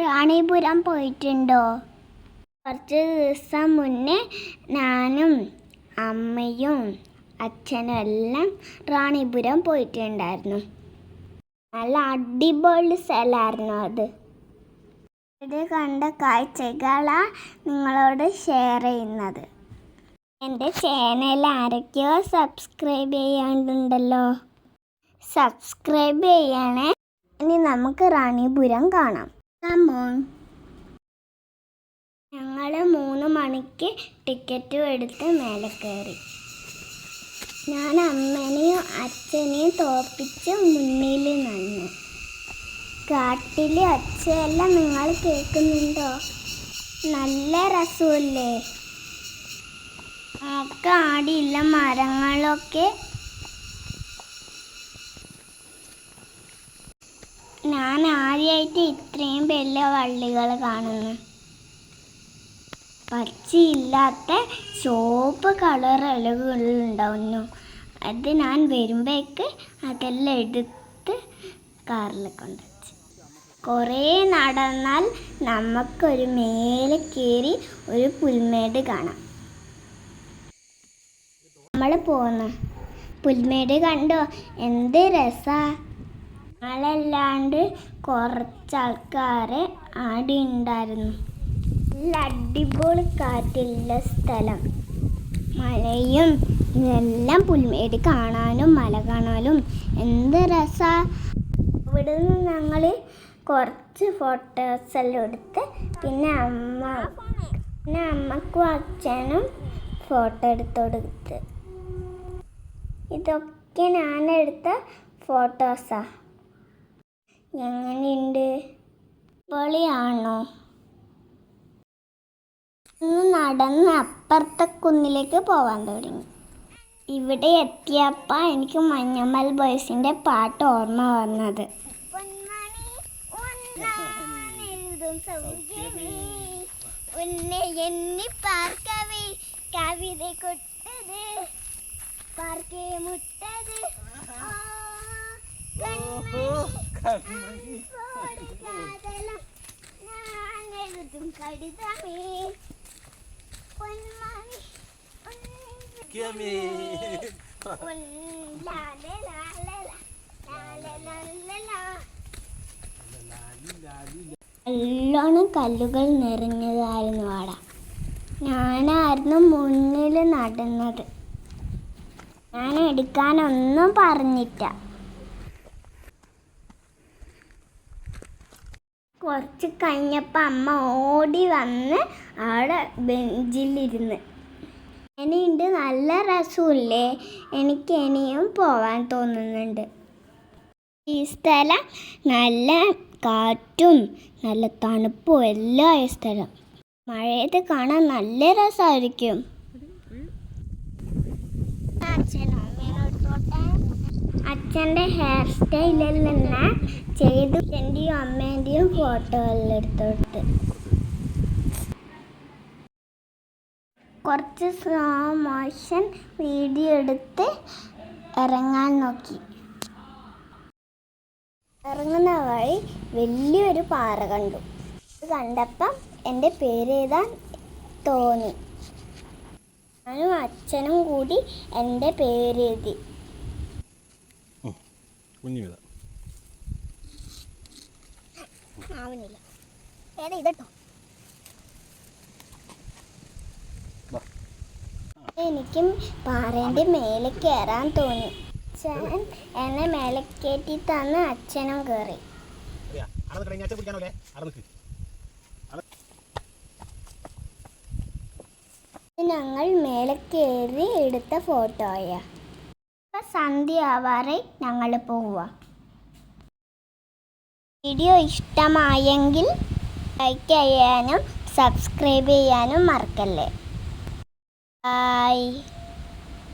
റാണിപുരം പോയിട്ടുണ്ടോ? കുറച്ച് ദിവസം മുന്നേ ഞാനും അമ്മയും അച്ഛനും എല്ലാം റാണിപുരം പോയിട്ടുണ്ടായിരുന്നു. നല്ല അടിപൊളി സ്ഥലമായിരുന്നു അത്. ഇത് കണ്ട കാഴ്ചകളാണ് നിങ്ങളോട് ഷെയർ ചെയ്യുന്നത്. എൻ്റെ ചാനൽ ആരൊക്കെയോ സബ്സ്ക്രൈബ് ചെയ്യാണ്ടുണ്ടല്ലോ, സബ്സ്ക്രൈബ് ചെയ്യണേ. ഇനി നമുക്ക് റാണിപുരം കാണാം. ഞങ്ങൾ 3 മണിക്ക് ടിക്കറ്റും എടുത്ത് മേലെ കയറി. ഞാൻ അമ്മനെയും അച്ഛനെയും തോപ്പിച്ച് മുന്നിൽ നിന്നു. കാട്ടിലെ ഒച്ചയെല്ലാം നിങ്ങൾ കേൾക്കുന്നുണ്ടോ? നല്ല രസമല്ലേ? ഒക്കെ ആടിയില്ല മരങ്ങളൊക്കെ. ഞാൻ ആദ്യമായിട്ട് ഇത്രയും വലിയ വള്ളികൾ കാണുന്നു. പച്ചയില്ലാത്ത ചുവപ്പ് കളർ ഇലകളുണ്ടാവുന്നു. അത് ഞാൻ വരുമ്പോഴേക്ക് അതെല്ലാം എടുത്ത് കാറിൽ കൊണ്ടുവച്ചു. കുറേ നടന്നാൽ നമുക്കൊരു മേലെ കയറി ഒരു പുൽമേട് കാണാം. നമ്മൾ പോന്ന് പുൽമേട് കണ്ടോ? എന്ത് രസമാണ്. ഞങ്ങളല്ലാണ്ട് കുറച്ച് ആൾക്കാർ ആടെ ഉണ്ടായിരുന്നു. നല്ല അടിപൊളി കാറ്റുള്ള സ്ഥലം. മലയും ഇതെല്ലാം പുൽമേട് കാണാനും മല കാണാനും എന്ത് രസമാണ്. ഇവിടെ നിന്ന് ഞങ്ങൾ കുറച്ച് ഫോട്ടോസെല്ലാം എടുത്ത് പിന്നെ അമ്മക്കും അച്ഛനും ഫോട്ടോ എടുത്ത് കൊടുത്ത്. ഇതൊക്കെ ഞാനെടുത്ത ഫോട്ടോസാണ്. എങ്ങനെയുണ്ട്? പൊളിയാണോ? നടന്ന് അപ്പുറത്തെ കുന്നിലേക്ക് പോകാൻ തുടങ്ങി. ഇവിടെ എത്തിയപ്പോൾ എനിക്ക് മഞ്ഞമ്മൽ ബോയ്സിൻ്റെ പാട്ട് ഓർമ്മ വന്നത്. കവിത കൊട്ടത് പാർക്കേ മുട്ടത് ഞാനെഴുതും കവിതമേ പൊന്മണി നല്ലോണം കല്ലുകൾ നിറഞ്ഞതായിരുന്നു അവിടെ. ഞാനായിരുന്നു മുന്നിൽ നടന്നത്. ഞാൻ എടുക്കാനൊന്നും പറഞ്ഞില്ല. കുറച്ച് കഴിഞ്ഞപ്പോൾ അമ്മ ഓടി വന്ന് അവിടെ ബെഞ്ചിലിരുന്ന്. ഇനിയുണ്ട്, നല്ല രസമില്ലേ? എനിക്ക് ഇനിയും പോവാൻ തോന്നുന്നുണ്ട്. ഈ സ്ഥലം നല്ല കാറ്റും നല്ല തണുപ്പും എല്ലാം ആയ സ്ഥലം. മഴയത്ത് കാണാൻ നല്ല രസമായിരിക്കും. അച്ഛൻ്റെ ഹെയർ സ്റ്റൈലെല്ലാം ചെയ്ത് എൻ്റെയും അമ്മേൻ്റെയും ഫോട്ടോ എല്ലാം എടുത്തോട്ട് കുറച്ച് സ്ലോ മോഷൻ വീഡിയോ എടുത്ത് ഇറങ്ങാൻ നോക്കി. ഇറങ്ങുന്ന വഴി വലിയൊരു പാറ കണ്ടു. ഇത് കണ്ടപ്പം എൻ്റെ പേര് എഴുതാൻ തോന്നി. ഞാനും അച്ഛനും കൂടി എൻ്റെ പേര് എഴുതി. ആവുന്നില്ല. ഇതട്ടോ. എനിക്കും പാറേൻ്റെ മേലെ കയറാൻ തോന്നി. അച്ഛൻ എന്നെ മേലെ കയറ്റി തന്ന് അച്ഛനും കയറി. ഞങ്ങൾ മേലെ കയറി എടുത്ത ഫോട്ടോയാ. സന്ധ്യ ആവാറെ ഞങ്ങൾ പോവുക. വീഡിയോ ഇഷ്ടമായെങ്കിൽ ലൈക്ക് ചെയ്യാനും സബ്സ്ക്രൈബ് ചെയ്യാനും മറക്കല്ലേ. ബൈ.